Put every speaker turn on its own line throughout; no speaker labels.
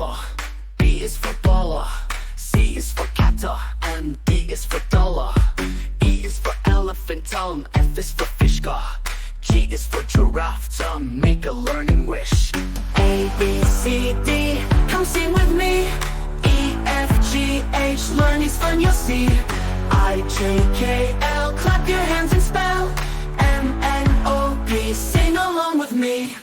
apple, B is for baller, C is for captor, and D is for dollar. E is for elephant tongue, F is for fish car, G is for giraffe to make a learning wish. A, B, C, D, come sing with me. E, F, G, H, learning's fun you'll see. I, J, K, L, clap your hands and spell. M, N, O, P, sing along with me.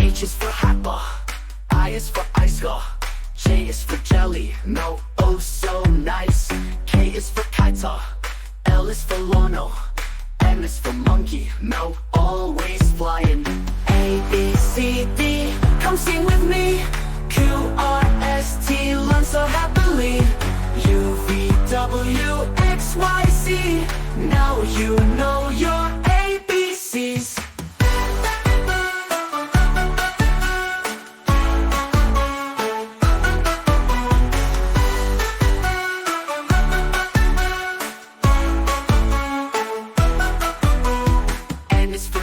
H is for apple, I is for icicle, J is for jelly, no, oh so nice. K is for kiter, L is for Lono, M is for monkey, no, always flying. A, B, C, D, come sing with me. Q, R, S, T, learn so happily. U, V, W, X, Y, Z, now you know your ABCs.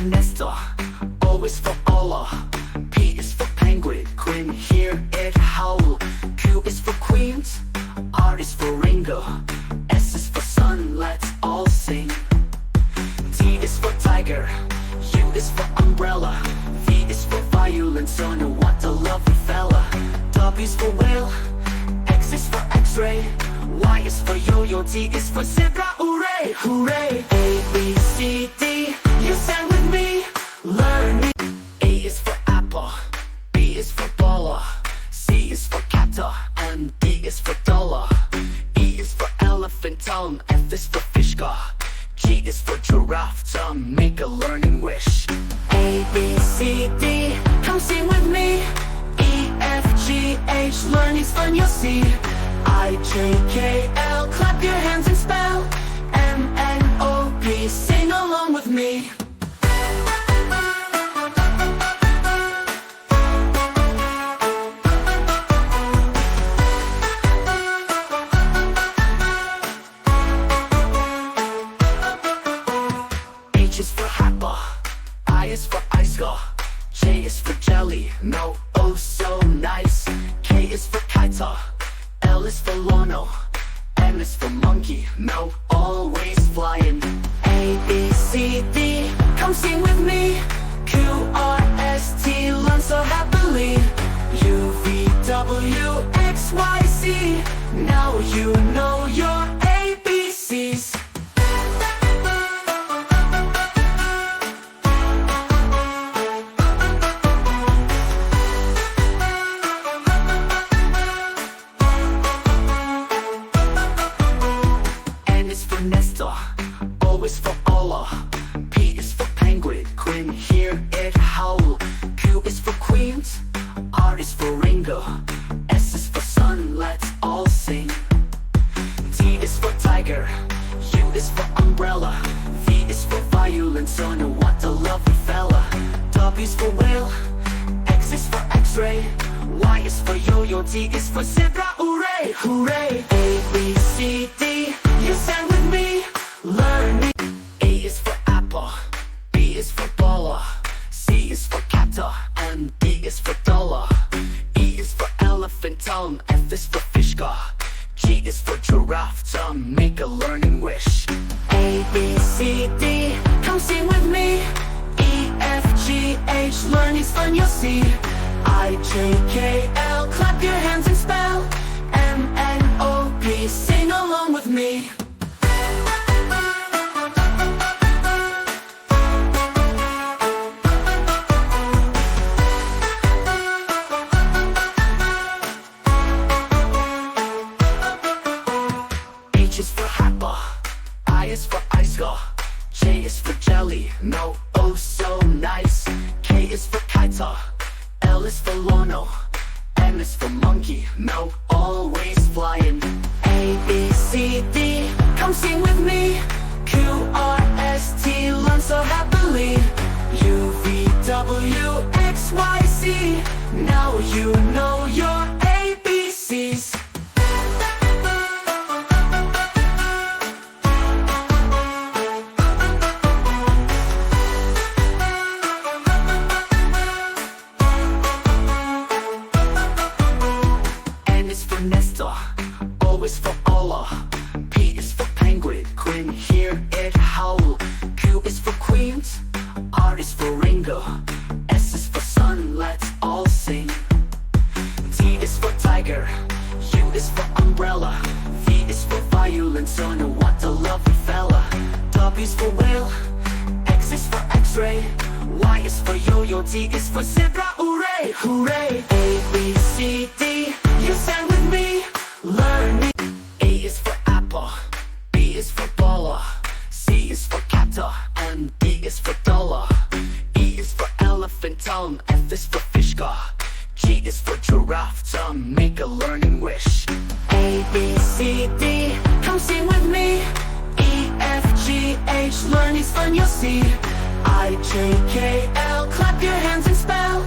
Nestor, O is for Allah, P is for penguin, Quinn, hear it howl. Q is for queens, R is for Ringo, S is for sun, let's all sing. T is for tiger, U is for umbrella, V is for violin, so know what a lovely fella. W is for whale, X is for x-ray, Y is for yo-yo, T is for zebra, hooray, hooray. A, B, C, D, you sang with me, learn me. A is for apple, B is for baller, C is for captor, and D is for dollar. E is for elephant tongue, F is for fish car, G is for giraffe to make a learning wish. A, B, C, D, come sing with me. E, F, G, H, learning's fun you'll see. I, J, K, L, clap your hands and spell. M, N, O, P, sing along with me. H is for apple, I is for icicle, J is for jelly, no, oh so nice. K is for kiter, L is for Lono, M is for monkey, no, always flying. A, B, C, D, come sing with me. Q, R, S, T, learn so happily. U, V, W, X, Y, Z, now you know your ABCs. Nestor, O is for Allah, P is for penguin, Quinn, hear it howl. Q is for queens, R is for Ringo, S is for sun, let's all sing. T is for tiger, U is for umbrella, V is for violin, so know what a lovely fella. W is for whale, X is for x-ray, Y is for yo-yo, T is for zebra, hooray, hooray. A, B, C, D, you sang with me, learn me. A is for apple, B is for baller, C is for captor, and D is for dollar. E is for elephant tongue, F is for fish car, G is for giraffe to make a learning wish. A, B, C, D, come sing with me. E, F, G, H, learning's fun you'll see. I, J, K, L, clap your hands and spell. M, N, O, P, sing along with me. H is for apple, I is for icicle, J is for jelly, no, oh so nice. K is for kiter, L is for Lono, M is for monkey, no, always flying. A, B, C, D, come sing with me. Q, R, S, T, learn so happily. U, V, W, X, Y, Z, now you know your ABCs. tiger. U is for umbrella. V is for violence. Oh no, what a lovely fella. W is for whale. X is for x-ray. Y is for yo-yo. Z is for zebra. Hooray, hooray. A, B, C, D. You sang with me. Learning. A is for apple. B is for baller. C is for captor. And D is for dollar. E is for elephant tongue. F is for fish car. G is for giraffe tongue. Make a learning wish. A, B, C, D. Come sing with me. E, F, G, H. Learning's fun, you'll see. I, J, K, L. Clap your hands and spell.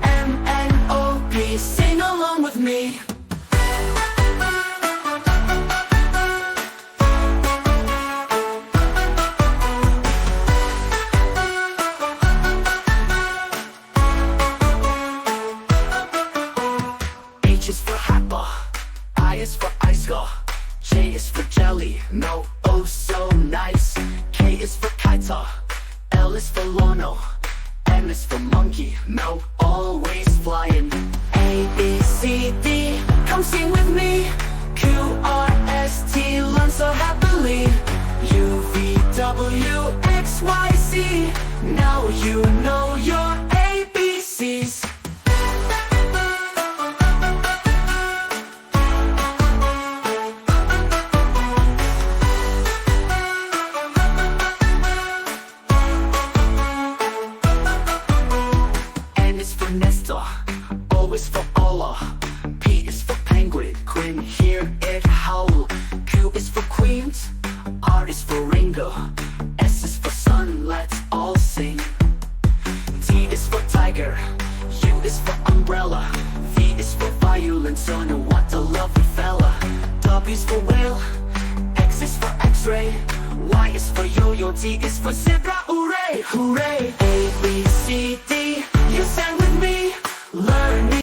M, N, O, P. Sing along with me. H is for Happa. I is for icicle. J is for jelly. No, oh so nice. K is for kiter. L is for Lono. M is for monkey. No, always flying. A, B, C, D. Come sing with me. Q, R, S, T. Learn so happily. U, V, W, X, Y, Z. Now you know your ABCs. Nestor, O is for Allah. P is for penguin, Quinn, hear it howl. Q is for queens, R is for Ringo. S is for sun, let's all sing. T is for tiger, U is for umbrella. V is for violence, oh no, what a lovely fella. W is for whale, X is for x-ray. Y is for yo-yo, Z is for zebra, hooray, hooray. A, B, C, D. You sang with me. Learn.